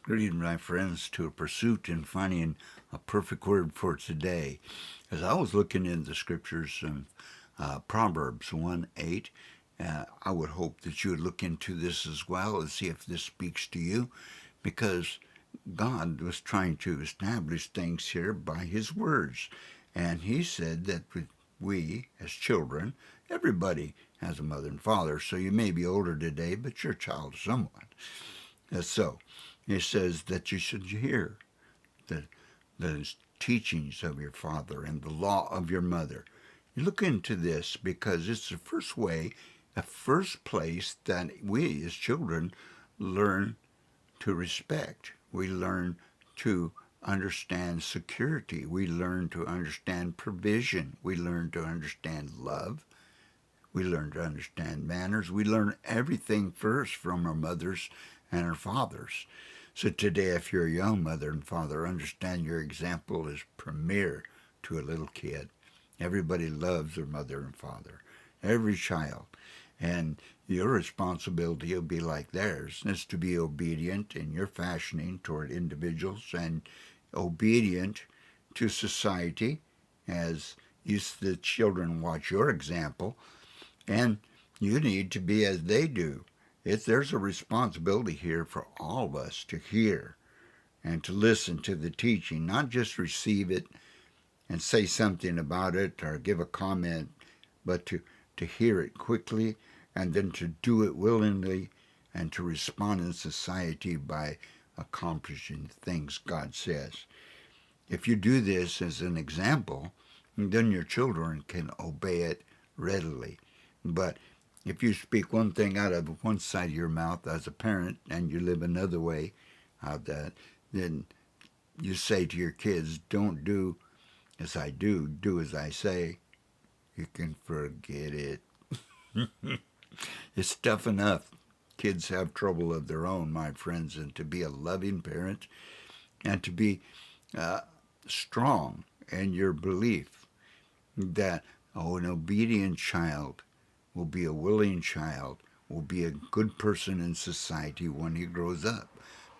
Greetings, my friends, to a pursuit in finding a perfect word for today. As I was looking in the scriptures of Proverbs 1:8, I would hope that you would look into this as well and see if this speaks to you, because God was trying to establish things here by His words. And He said that we, as children, everybody has a mother and father. So you may be older today, but you're a child of someone. So it says that you should hear the, the teachings of your father and the law of your mother. You look into this because it's the first way, the first place that we as children learn to respect. We learn to understand security. We learn to understand provision. We learn to understand love. We learn to understand manners. We learn everything first from our mothers and our fathers. So today, if you're a young mother and father, understand your example is premier to a little kid. Everybody loves their mother and father, every child. And your responsibility will be like theirs, is to be obedient in your fashioning toward individuals and obedient to society as the children watch your example. And you need to be as they do. There's a responsibility here for all of us to hear and to listen to the teaching, not just receive it and say something about it or give a comment, but to hear it quickly and then to do it willingly and to respond in society by accomplishing things God says. If you do this as an example, then your children can obey it readily. But if you speak one thing out of one side of your mouth as a parent and you live another way out that, then you say to your kids, don't do as I do as I say, you can forget it. It's tough enough. Kids have trouble of their own, my friends, and to be a loving parent and to be uh, strong in your belief that an obedient child will be a willing child, will be a good person in society when he grows up,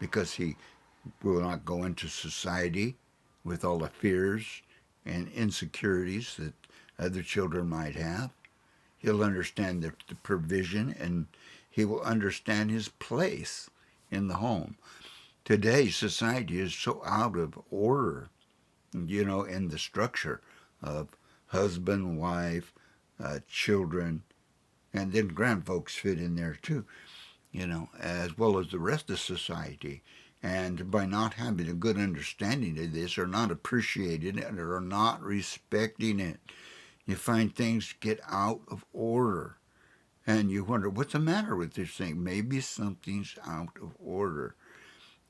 because he will not go into society with all the fears and insecurities that other children might have. He'll understand the provision, and he will understand his place in the home. Today, society is so out of order, in the structure of husband, wife, children, and then grandfolks fit in there too, as well as the rest of society. And by not having a good understanding of this, or not appreciating it, or not respecting it, you find things get out of order. And you wonder, what's the matter with this thing? Maybe something's out of order.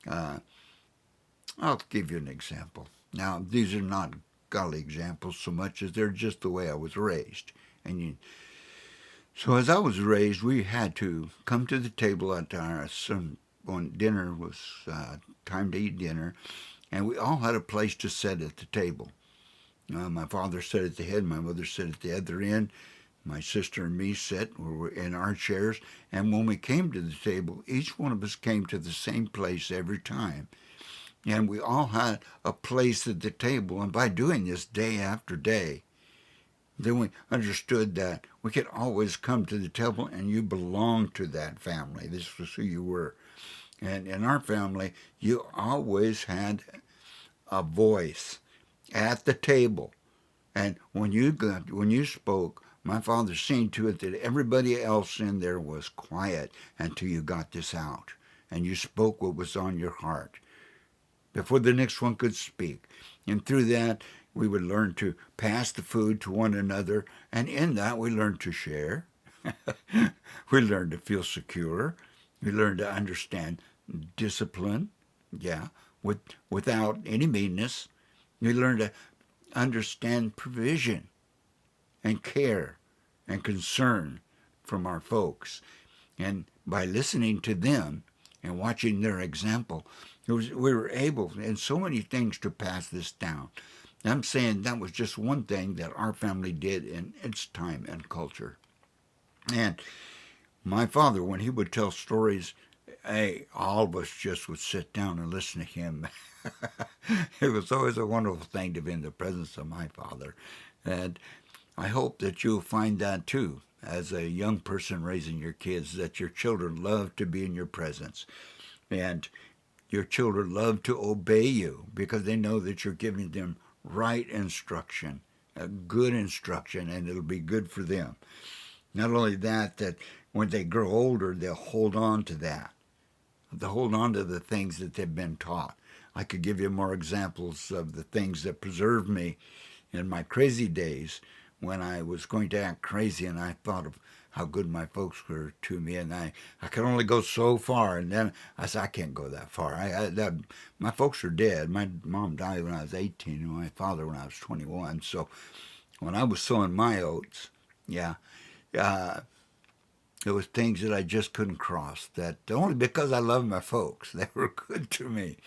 Uh, I'll give you an example. Now, these are not golly examples so much as they're just the way I was raised. So as I was raised, we had to come to the table at when dinner was time to eat dinner, and we all had a place to sit at the table. My father sat at the head, my mother sat at the other end, my sister and me sat were in our chairs, and when we came to the table, each one of us came to the same place every time. And we all had a place at the table, and by doing this day after day, then we understood that we could always come to the table and you belonged to that family. This was who you were. And in our family, you always had a voice at the table. And when you spoke, my father seen to it that everybody else in there was quiet until you got this out. And you spoke what was on your heart before the next one could speak. And through that, we would learn to pass the food to one another. And in that, we learned to share. We learned to feel secure. We learned to understand discipline, without any meanness. We learned to understand provision and care and concern from our folks. And by listening to them and watching their example, we were able in so many things to pass this down. I'm saying that was just one thing that our family did in its time and culture. And my father, when he would tell stories hey, all of us just would sit down and listen to him. It was always a wonderful thing to be in the presence of my father. And I hope that you'll find that too, as a young person raising your kids, that your children love to be in your presence. And your children love to obey you because they know that you're giving them right instruction, a good instruction, and it'll be good for them. Not only that, that when they grow older, they'll hold on to that. They'll hold on to the things that they've been taught. I could give you more examples of the things that preserved me in my crazy days when I was going to act crazy and I thought of how good my folks were to me, and I could only go so far, and then I said I can't go that far. My folks are dead. My mom died when I was 18 and my father when I was 21. So when I was sowing my oats, yeah, uh, there was things that I just couldn't cross. That only because I love my folks. They were good to me.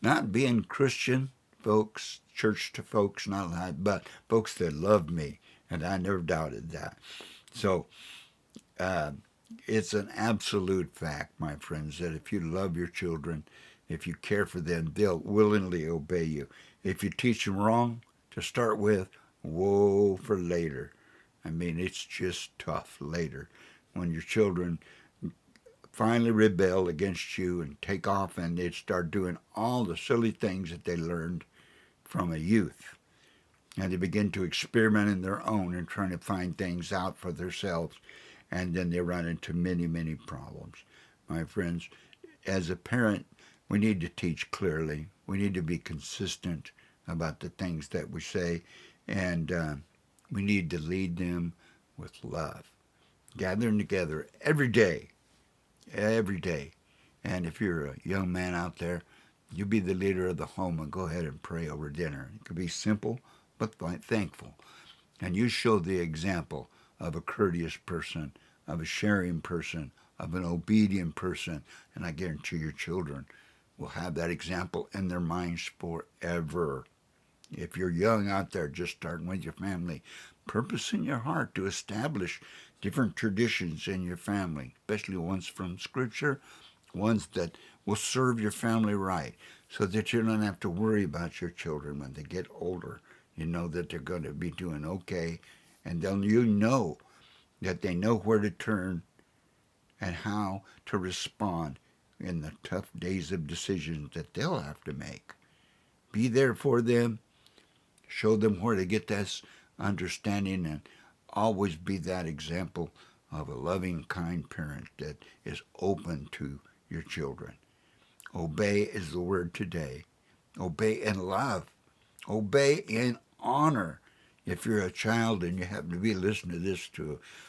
Not being Christian folks, church to folks, not that, but folks that loved me, and I never doubted that. So uh, it's an absolute fact, my friends, that if you love your children, if you care for them, they'll willingly obey you. If you teach them wrong to start with, woe for later. I mean, it's just tough later when your children finally rebel against you and take off and they start doing all the silly things that they learned from a youth. And they begin to experiment in their own and trying to find things out for themselves. And then they run into many, many problems. My friends, as a parent, we need to teach clearly. We need to be consistent about the things that we say. And we need to lead them with love. Gathering together every day. And if you're a young man out there, you be the leader of the home and go ahead and pray over dinner. It could be simple, but thankful. And you show the example of a courteous person, of a sharing person, of an obedient person. And I guarantee your children will have that example in their minds forever. If you're young out there, just starting with your family, purpose in your heart to establish different traditions in your family, especially ones from Scripture, ones that will serve your family right, so that you don't have to worry about your children when they get older. You know that they're going to be doing okay, and then you know that they know where to turn and how to respond in the tough days of decisions that they'll have to make. Be there for them, show them where to get this understanding, and always be that example of a loving, kind parent that is open to your children. Obey is the word today. Obey in love. Obey in honor. If you're a child and you happen to be listening to this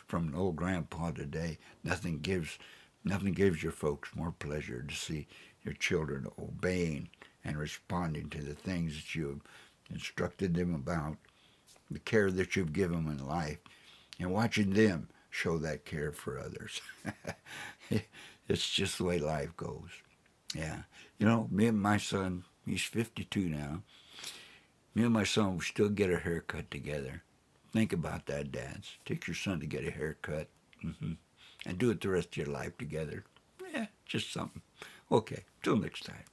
from an old grandpa today, nothing gives your folks more pleasure to see your children obeying and responding to the things that you've instructed them about, the care that you've given them in life, and watching them show that care for others. It's just the way life goes. Yeah. You know, me and my son, he's 52 now. Me and my son, we still get a haircut together. Think about that, dads. Take your son to get a haircut. And do it the rest of your life together. Yeah, just something. Okay, till next time.